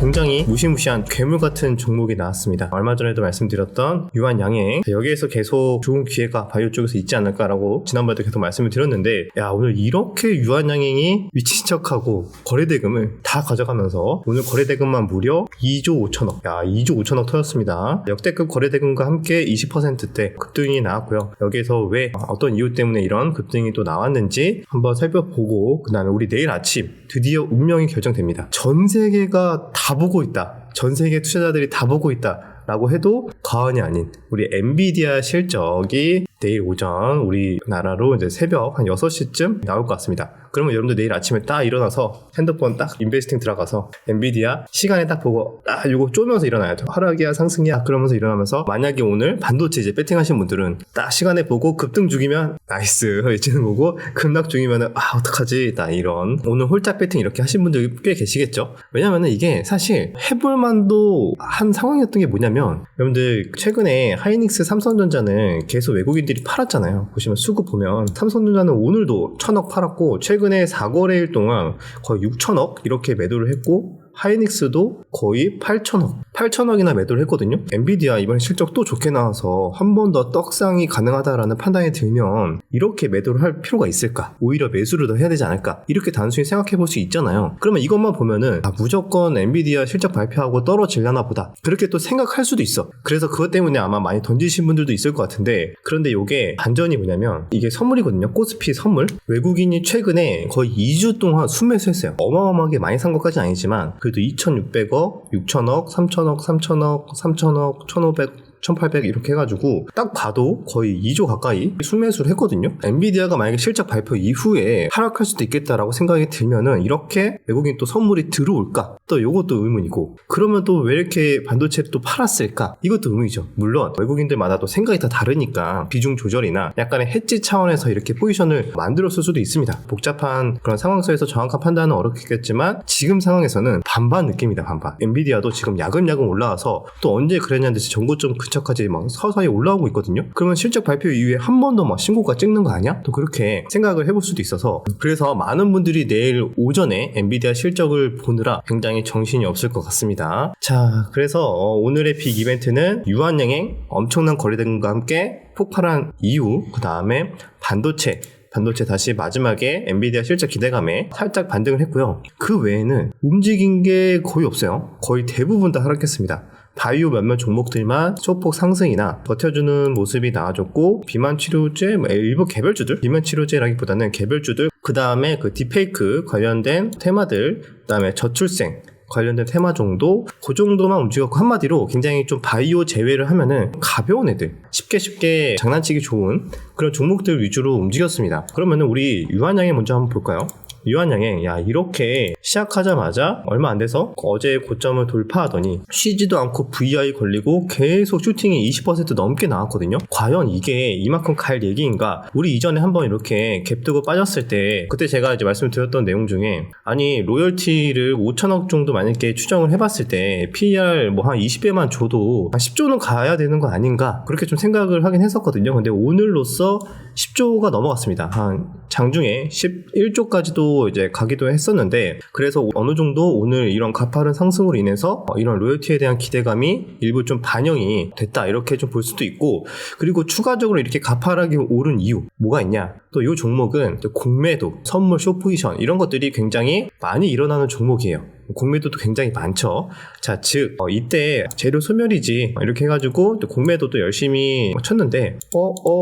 굉장히 무시무시한 괴물 같은 종목이 나왔습니다. 얼마 전에도 말씀드렸던 유한양행, 여기에서 계속 좋은 기회가 바이오 쪽에서 있지 않을까라고 지난번에도 계속 말씀을 드렸는데, 야, 오늘 이렇게 유한양행이 미친 척하고 거래대금을 다 가져가면서 오늘 거래대금만 무려 2조 5천억, 야, 2조 5천억 터졌습니다. 역대급 거래대금과 함께 20%대 급등이 나왔고요. 여기에서 왜 어떤 이유 때문에 이런 급등이 또 나왔는지 한번 살펴보고, 그 다음에 우리 내일 아침 드디어 운명이 결정됩니다. 전 세계가 다 보고 있다, 전 세계 투자자들이 다 보고 있다 라고 해도 과언이 아닌 우리 엔비디아 실적이 내일 오전 우리나라로 이제 새벽 한 6시쯤 나올 것 같습니다. 그러면 여러분들 내일 아침에 딱 일어나서 핸드폰 딱 인베스팅 들어가서 엔비디아 시간에 딱 보고 딱 이거 쪼면서 일어나야 돼. 하락이야 상승이야 그러면서 일어나면서, 만약에 오늘 반도체 이제 배팅하신 분들은 딱 시간에 보고 급등 중이면 나이스 이치는 거고, 급락 중이면은 어떡하지, 딱 이런 오늘 홀짝 배팅 이렇게 하신 분들이 꽤 계시겠죠. 왜냐면은 이게 사실 해볼만도 한 상황이었던 게 뭐냐면, 여러분들 최근에 하이닉스 삼성전자는 계속 외국인들이 팔았잖아요. 보시면 수급 보면 삼성전자는 오늘도 1,000억 팔았고, 최근에 4거래일 동안 거의 6,000억 이렇게 매도를 했고, 하이닉스도 거의 8천억이나 매도를 했거든요. 엔비디아 이번에 실적 또 좋게 나와서 한 번 더 떡상이 가능하다라는 판단이 들면 이렇게 매도를 할 필요가 있을까? 오히려 매수를 더 해야 되지 않을까? 이렇게 단순히 생각해 볼 수 있잖아요. 그러면 이것만 보면은 무조건 엔비디아 실적 발표하고 떨어지려나 보다, 그렇게 또 생각할 수도 있어. 그래서 그것 때문에 아마 많이 던지신 분들도 있을 것 같은데, 그런데 이게 반전이 뭐냐면 이게 선물이거든요. 코스피 선물. 외국인이 최근에 거의 2주 동안 순매수했어요. 어마어마하게 많이 산 것까지는 아니지만 그래도 2,600억, 6,000억, 3,000억, 3,000억, 3,000억, 1,500, 1,800 이렇게 해가지고 딱 봐도 거의 2조 가까이 순매수를 했거든요. 엔비디아가 만약에 실적 발표 이후에 하락할 수도 있겠다라고 생각이 들면은 이렇게 외국인 또 선물이 들어올까? 또 이것도 의문이고, 그러면 또 왜 이렇게 반도체를 또 팔았을까? 이것도 의문이죠. 물론 외국인들마다 또 생각이 다 다르니까 비중 조절이나 약간의 해지 차원에서 이렇게 포지션을 만들었을 수도 있습니다. 복잡한 그런 상황 속에서 정확한 판단은 어렵겠지만 지금 상황에서는 반반 느낌이다, 반반. 엔비디아도 지금 야금야금 올라와서 또 언제 그랬냐는 듯이 전고점 근처까지 막 서서히 올라오고 있거든요. 그러면 실적 발표 이후에 한 번 더 막 신고가 찍는 거 아니야? 또 그렇게 생각을 해볼 수도 있어서, 그래서 많은 분들이 내일 오전에 엔비디아 실적을 보느라 굉장히 정신이 없을 것 같습니다. 자, 그래서 오늘의 빅 이벤트는 유한양행 엄청난 거래대금과 함께 폭발한 이유, 그 다음에 반도체 다시 마지막에 엔비디아 실적 기대감에 살짝 반등을 했고요. 그 외에는 움직인 게 거의 없어요. 거의 대부분 다 하락했습니다. 바이오 몇몇 종목들만 소폭 상승이나 버텨주는 모습이 나와줬고, 비만 치료제, 일부 개별주들, 비만 치료제라기보다는 개별주들, 그 다음에 그 딥페이크 관련된 테마들, 그 다음에 저출생 관련된 테마 정도, 그 정도만 움직였고, 한마디로 굉장히 좀 바이오 제외를 하면은 가벼운 애들, 쉽게 장난치기 좋은 그런 종목들 위주로 움직였습니다. 그러면은 우리 유한양행 먼저 한번 볼까요? 유한양행, 야, 이렇게 시작하자마자 얼마 안 돼서 어제 고점을 돌파하더니 쉬지도 않고 VI 걸리고 계속 슈팅이 20% 넘게 나왔거든요. 과연 이게 이만큼 갈 얘기인가? 우리 이전에 한번 이렇게 갭 뜨고 빠졌을 때, 그때 제가 이제 말씀드렸던 내용 중에, 아니 로열티를 5천억 정도 만약에 추정을 해봤을 때 PER 뭐 한 20배만 줘도 한 10조는 가야 되는 거 아닌가? 그렇게 좀 생각을 하긴 했었거든요. 근데 오늘로써 10조가 넘어갔습니다. 한 장중에 11조까지도 이제 가기도 했었는데, 그래서 어느 정도 오늘 이런 가파른 상승으로 인해서 이런 로열티에 대한 기대감이 일부 좀 반영이 됐다, 이렇게 좀 볼 수도 있고, 그리고 추가적으로 이렇게 가파르게 오른 이유 뭐가 있냐? 또 이 종목은 공매도, 선물, 숏포지션 이런 것들이 굉장히 많이 일어나는 종목이에요. 공매도도 굉장히 많죠. 자, 즉 이때 재료 소멸이지 이렇게 해가지고 또 공매도도 열심히 쳤는데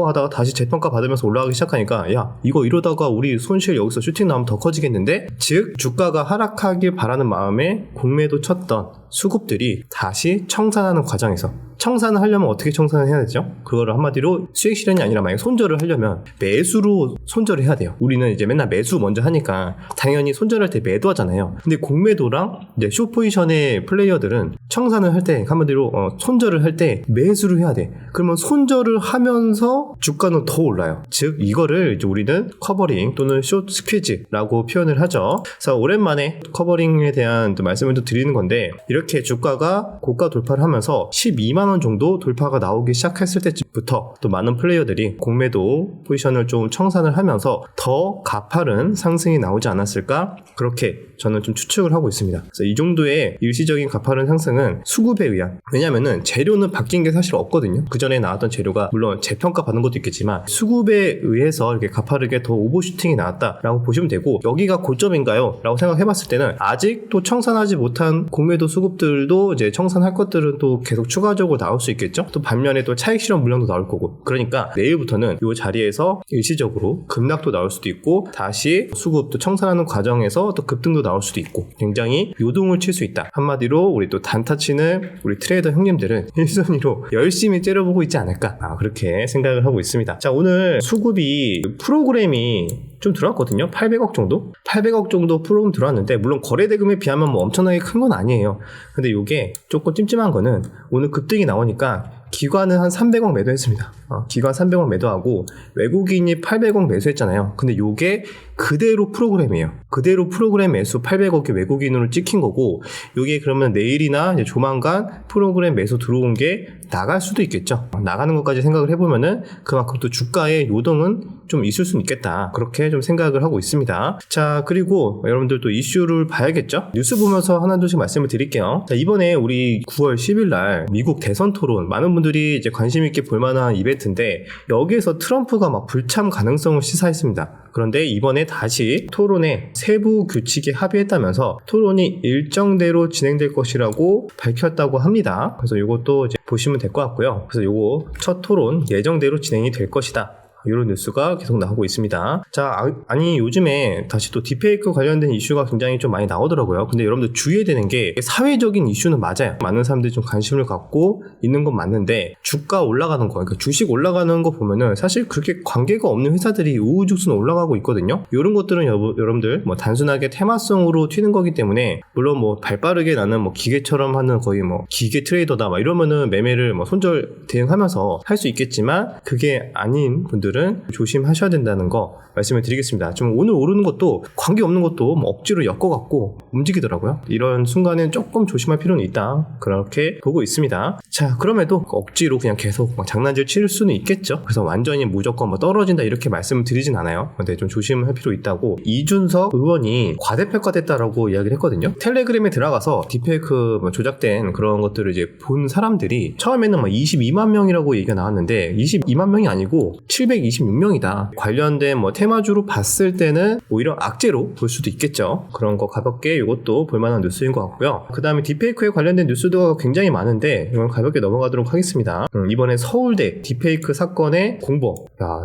하다가 다시 재평가 받으면서 올라가기 시작하니까, 야, 이거 이러다가 우리 손실 여기서 슈팅 나오면 더 커지겠는데? 즉 주가가 하락하길 바라는 마음에 공매도 쳤던 수급들이 다시 청산하는 과정에서, 청산을 하려면 어떻게 청산을 해야 되죠? 그거를 한마디로 수익 실현이 아니라 만약에 손절을 하려면 매수로 손절을 해야 돼요. 우리는 이제 맨날 매수 먼저 하니까 당연히 손절할 때 매도하잖아요. 근데 공매도랑 이제 숏 포지션의 플레이어들은 청산을 할 때, 한마디로 손절을 할 때 매수를 해야 돼. 그러면 손절을 하면서 주가는 더 올라요. 즉 이거를 이제 우리는 커버링 또는 숏 스퀴즈라고 표현을 하죠. 그래서 오랜만에 커버링에 대한 또 말씀을 또 드리는 건데, 이렇게 주가가 고가 돌파를 하면서 12만 10만 원 정도 돌파가 나오기 시작했을 때부터 또 많은 플레이어들이 공매도 포지션을 좀 청산을 하면서 더 가파른 상승이 나오지 않았을까, 그렇게 저는 좀 추측을 하고 있습니다. 그래서 이 정도의 일시적인 가파른 상승은 수급에 의한, 왜냐면은 재료는 바뀐 게 사실 없거든요. 그 전에 나왔던 재료가 물론 재평가 받는 것도 있겠지만 수급에 의해서 이렇게 가파르게 더 오버슈팅이 나왔다라고 보시면 되고, 여기가 고점인가요? 라고 생각해봤을 때는 아직 또 청산하지 못한 공매도 수급들도 이제 청산할 것들은 또 계속 추가적으로 나올 수 있겠죠. 또 반면에 또 차익 실현 물량도 나올 거고, 그러니까 내일부터는 이 자리에서 일시적으로 급락도 나올 수도 있고, 다시 수급도 청산하는 과정에서 또 급등도 나올 수도 있고, 굉장히 요동을 칠 수 있다. 한마디로 우리 또 단타 치는 우리 트레이더 형님들은 1순위로 열심히 째려보고 있지 않을까, 그렇게 생각을 하고 있습니다. 자, 오늘 수급이 프로그램이 좀 들어왔거든요. 800억 정도? 800억 정도 프로그램 들어왔는데, 물론 거래대금에 비하면 뭐 엄청나게 큰 건 아니에요. 근데 이게 조금 찜찜한 거는 오늘 급등이 나오니까 기관은 한 300억 매도했습니다. 기관 300억 매도하고 외국인이 800억 매수했잖아요. 근데 요게 그대로 프로그램이에요. 그대로 프로그램 매수 800억이 외국인으로 찍힌 거고, 요게 그러면 내일이나 이제 조만간 프로그램 매수 들어온 게 나갈 수도 있겠죠. 나가는 것까지 생각을 해보면은 그만큼 또 주가의 요동은 좀 있을 수는 있겠다, 그렇게 좀 생각을 하고 있습니다. 자, 그리고 여러분들 또 이슈를 봐야겠죠. 뉴스 보면서 하나둘씩 말씀을 드릴게요. 자, 이번에 우리 9월 10일 날 미국 대선 토론, 많은 분들이 이제 관심 있게 볼만한 이벤트인데, 여기에서 트럼프가 막 불참 가능성을 시사했습니다. 그런데 이번에 다시 토론에 세부 규칙에 합의했다면서 토론이 일정대로 진행될 것이라고 밝혔다고 합니다. 그래서 이것도 이제 보시면 될 것 같고요. 그래서 이거 첫 토론 예정대로 진행이 될 것이다, 이런 뉴스가 계속 나오고 있습니다. 자, 아니 요즘에 다시 또 딥페이크 관련된 이슈가 굉장히 좀 많이 나오더라고요. 근데 여러분들 주의해야 되는 게, 사회적인 이슈는 맞아요. 많은 사람들이 좀 관심을 갖고 있는 건 맞는데, 주가 올라가는 거, 그러니까 주식 올라가는 거 보면은 사실 그렇게 관계가 없는 회사들이 우후죽순 올라가고 있거든요. 이런 것들은 여러분들 뭐 단순하게 테마성으로 튀는 거기 때문에, 물론 뭐 발빠르게 나는 뭐 기계처럼 하는 거의 뭐 기계 트레이더다 막 이러면은 매매를 뭐 손절 대응하면서 할 수 있겠지만, 그게 아닌 분들 조심하셔야 된다는 거 말씀을 드리겠습니다. 좀 오늘 오르는 것도 관계없는 것도 뭐 억지로 엮어갖고 움직이더라고요. 이런 순간엔 조금 조심할 필요는 있다, 그렇게 보고 있습니다. 자, 그럼에도 억지로 그냥 계속 막 장난질 칠 수는 있겠죠. 그래서 완전히 무조건 뭐 떨어진다 이렇게 말씀을 드리진 않아요. 근데 좀 조심할 필요 있다고 이준석 의원이 과대평가됐다라고 이야기를 했거든요. 텔레그램에 들어가서 딥페이크 조작된 그런 것들을 이제 본 사람들이 처음에는 막 22만 명이라고 얘기가 나왔는데, 22만 명이 아니고 726명이다. 관련된 뭐 테마주로 봤을 때는 오히려 악재로 볼 수도 있겠죠. 그런 거 가볍게 이것도 볼만한 뉴스인 것 같고요. 그 다음에 딥페이크에 관련된 뉴스도 굉장히 많은데, 이건 가볍게 넘어가도록 하겠습니다. 이번에 서울대 딥페이크 사건의 공범,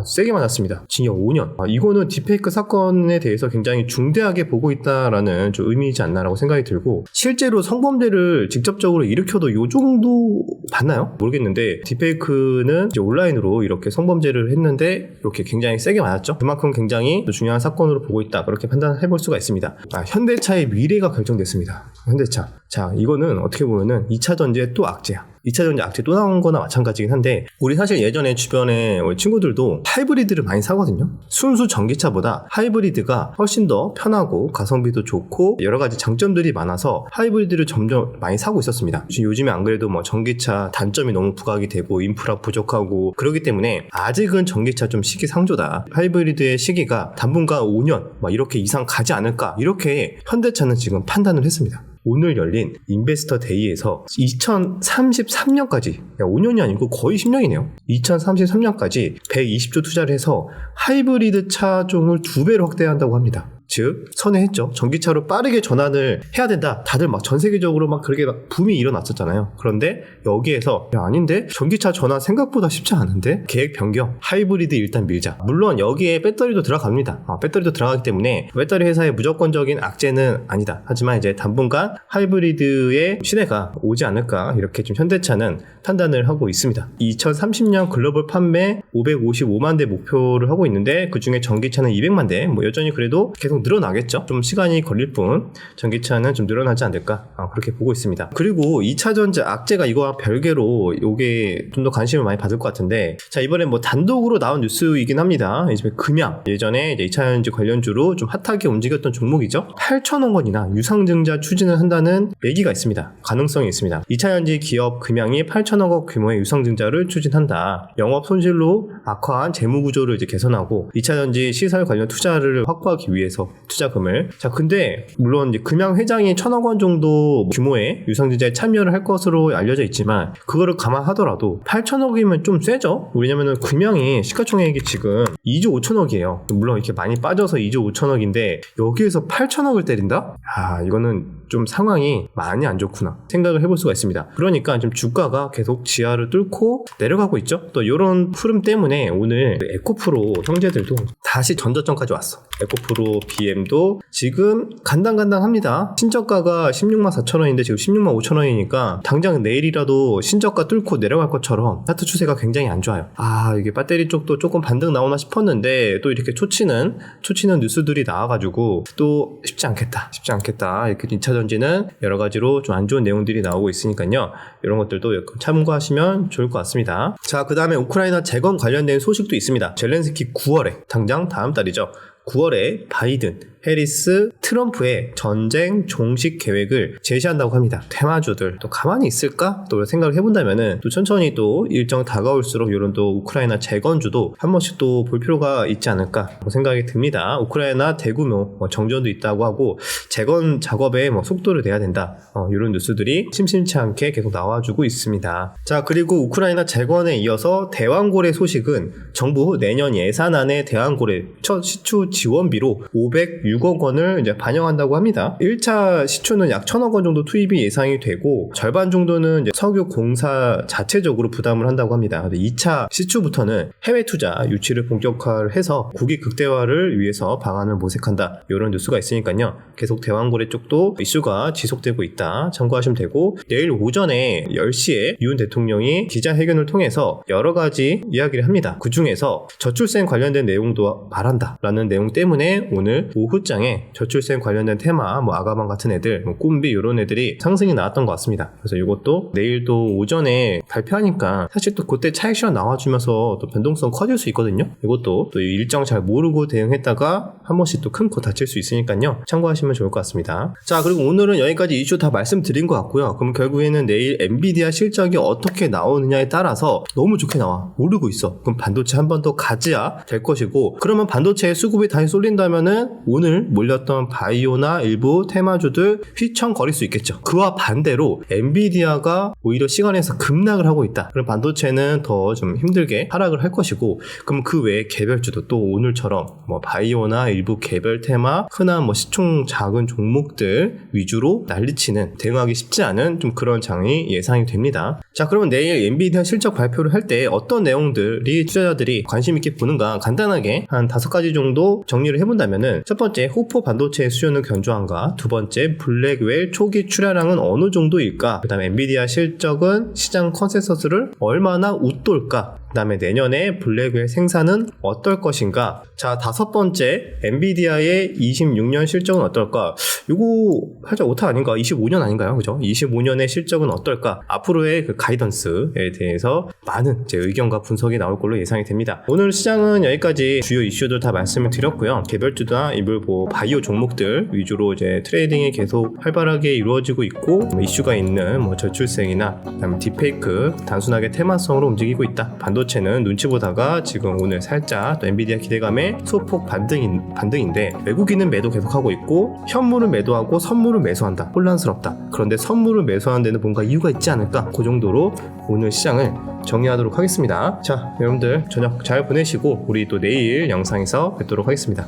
세게 맞았습니다. 징역 5년. 이거는 딥페이크 사건에 대해서 굉장히 중대하게 보고 있다라는 좀 의미이지 않나라고 생각이 들고, 실제로 성범죄를 직접적으로 일으켜도 요 정도 봤나요? 모르겠는데, 딥페이크는 이제 온라인으로 이렇게 성범죄를 했는데 이렇게 굉장히 세게 맞았죠. 그만큼 굉장히 중요한 사건으로 보고 있다, 그렇게 판단해 볼 수가 있습니다. 현대차의 미래가 결정됐습니다. 현대차. 자, 이거는 어떻게 보면은 2차 전지의 또 악재야. 2차 전지 악재 또 나온 거나 마찬가지긴 한데, 우리 사실 예전에 주변에 우리 친구들도 하이브리드를 많이 사거든요. 순수 전기차보다 하이브리드가 훨씬 더 편하고 가성비도 좋고 여러 가지 장점들이 많아서 하이브리드를 점점 많이 사고 있었습니다. 요즘에 안 그래도 뭐 전기차 단점이 너무 부각이 되고 인프라 부족하고 그러기 때문에 아직은 전기차 좀 시기상조다, 하이브리드의 시기가 당분간 5년 막 이렇게 이상 가지 않을까, 이렇게 현대차는 지금 판단을 했습니다. 오늘 열린 인베스터 데이에서 2033년까지, 5년이 아니고 거의 10년이네요. 2033년까지 120조 투자를 해서 하이브리드 차종을 2배로 확대한다고 합니다. 즉 선회했죠. 전기차로 빠르게 전환을 해야 된다. 다들 막 전 세계적으로 막 그렇게 막 붐이 일어났었잖아요. 그런데 여기에서 아닌데 전기차 전환 생각보다 쉽지 않은데, 계획 변경, 하이브리드 일단 밀자. 물론 여기에 배터리도 들어갑니다. 배터리도 들어가기 때문에 배터리 회사의 무조건적인 악재는 아니다. 하지만 이제 당분간 하이브리드의 시대가 오지 않을까, 이렇게 좀 현대차는 판단을 하고 있습니다. 2030년 글로벌 판매 555만 대 목표를 하고 있는데, 그 중에 전기차는 200만 대, 뭐 여전히 그래도 계속 계속 늘어나겠죠. 좀 시간이 걸릴 뿐 전기차는 좀 늘어나지 않을까 그렇게 보고 있습니다. 그리고 2차전지 악재가 이거와 별개로 이게 좀 더 관심을 많이 받을 것 같은데, 자 이번엔 뭐 단독으로 나온 뉴스이긴 합니다. 이제 금양, 예전에 이제 2차전지 관련주로 좀 핫하게 움직였던 종목이죠. 8,000억 원이나 유상증자 추진을 한다는 얘기가 있습니다. 가능성이 있습니다. 2차전지 기업 금양이 8,000억 원 규모의 유상증자를 추진한다. 영업 손실로 악화한 재무구조를 이제 개선하고 2차전지 시설 관련 투자를 확보하기 위해서 투자금을. 자 근데 물론 이제 금양 회장이 1,000억 원 정도 규모의 유상증자에 참여를 할 것으로 알려져 있지만, 그거를 감안하더라도 8,000억이면 좀 세죠. 왜냐면은 금양이 시가총액이 지금 2조 5천억이에요. 물론 이렇게 많이 빠져서 2조 5천억인데 여기에서 8,000억을 때린다? 이거는 좀 상황이 많이 안 좋구나 생각을 해볼 수가 있습니다. 그러니까 좀 주가가 계속 지하를 뚫고 내려가고 있죠. 또 이런 흐름 때문에 오늘 에코프로 형제들도 다시 전저점까지 왔어. 에코프로 BM도 지금 간당간당합니다. 신저가가 16만 4천 원인데 지금 16만 5천 원이니까 당장 내일이라도 신저가 뚫고 내려갈 것처럼 차트 추세가 굉장히 안 좋아요. 이게 배터리 쪽도 조금 반등 나오나 싶었는데 또 이렇게 초치는 뉴스들이 나와가지고 또 쉽지 않겠다 이렇게 2차전지는 여러 가지로 좀 안 좋은 내용들이 나오고 있으니까요. 이런 것들도 참고하시면 좋을 것 같습니다. 자, 그 다음에 우크라이나 재건 관련된 소식도 있습니다. 젤렌스키 9월에, 당장 다음 달이죠. 9월에 바이든, 해리스, 트럼프의 전쟁 종식 계획을 제시한다고 합니다. 테마주들 또 가만히 있을까? 또 생각을 해본다면은 또 천천히 또 일정 다가올수록 이런 또 우크라이나 재건주도 한 번씩 또 볼 필요가 있지 않을까 생각이 듭니다. 우크라이나 대규모 정전도 있다고 하고 재건 작업에 속도를 내야 된다. 이런 뉴스들이 심심치 않게 계속 나와주고 있습니다. 자, 그리고 우크라이나 재건에 이어서 대왕고래 소식은 정부 내년 예산안에 대왕고래 첫 시추 지원비로 506억 원을 이제 반영한다고 합니다. 1차 시추는 약 1,000억 원 정도 투입이 예상이 되고 절반 정도는 이제 석유 공사 자체적으로 부담을 한다고 합니다. 2차 시추부터는 해외 투자 유치를 본격화해서 국익 극대화를 위해서 방안을 모색한다. 이런 뉴스가 있으니까요. 계속 대왕고래 쪽도 이슈가 지속되고 있다. 참고하시면 되고, 내일 오전에 10시에 윤 대통령이 기자회견을 통해서 여러 가지 이야기를 합니다. 그 중에서 저출생 관련된 내용도 말한다 라는 내용 때문에 오늘 오후장에 저출생 관련된 테마, 아가방 같은 애들, 꿈비 이런 애들이 상승이 나왔던 것 같습니다. 그래서 이것도 내일도 오전에 발표하니까 사실 또 그때 차익 실현 나와주면서 또 변동성 커질 수 있거든요. 이것도 또 일정 잘 모르고 대응했다가 한 번씩 또 큰 코 다칠 수 있으니까요. 참고하시면 좋을 것 같습니다. 자, 그리고 오늘은 여기까지 이슈 다 말씀드린 것 같고요. 그럼 결국에는 내일 엔비디아 실적이 어떻게 나오느냐에 따라서 너무 좋게 나와 오르고 있어. 그럼 반도체 한 번 더 가져야 될 것이고, 그러면 반도체에 수급이 다시 쏠린다면은 오늘 몰렸던 바이오나 일부 테마주들 휘청거릴 수 있겠죠. 그와 반대로 엔비디아가 오히려 시간에서 급락을 하고 있다. 그럼 반도체는 더 좀 힘들게 하락을 할 것이고, 그럼 그 외에 개별주도 또 오늘처럼 바이오나 일부 개별 테마, 흔한 시총 작은 종목들 위주로 난리치는, 대응하기 쉽지 않은 좀 그런 장이 예상이 됩니다. 자, 그러면 내일 엔비디아 실적 발표를 할 때 어떤 내용들이 투자자들이 관심 있게 보는가 간단하게 한 5가지 정도 정리를 해본다면은, 첫 번째, 호포 반도체의 수요는 견조한가? 두 번째, 블랙웰 초기 출하량은 어느 정도일까? 그 다음에 엔비디아 실적은 시장 컨센서스를 얼마나 웃돌까? 그 다음에 내년에 블랙웰 생산은 어떨 것인가? 자, 5번째, 엔비디아의 26년 실적은 어떨까? 이거 살짝 오타 아닌가? 25년 아닌가요? 그죠? 25년의 실적은 어떨까? 앞으로의 그 가이던스에 대해서 많은 제 의견과 분석이 나올 걸로 예상이 됩니다. 오늘 시장은 여기까지 주요 이슈들 다 말씀을 드렸고요. 개별주나 일부 바이오 종목들 위주로 이제 트레이딩이 계속 활발하게 이루어지고 있고, 이슈가 있는 저출생이나 그다음에 딥페이크 단순하게 테마성으로 움직이고 있다. 반도체는 눈치 보다가 지금 오늘 살짝 또 엔비디아 기대감에 소폭 반등인데, 외국인은 매도 계속하고 있고 현물은 매도하고 선물을 매수한다. 혼란스럽다. 그런데 선물을 매수하는 데는 뭔가 이유가 있지 않을까? 그 정도로 오늘 시장을 정리하도록 하겠습니다. 자, 여러분들 저녁 잘 보내시고 우리 또 내일 영상에서 뵙도록 하겠습니다.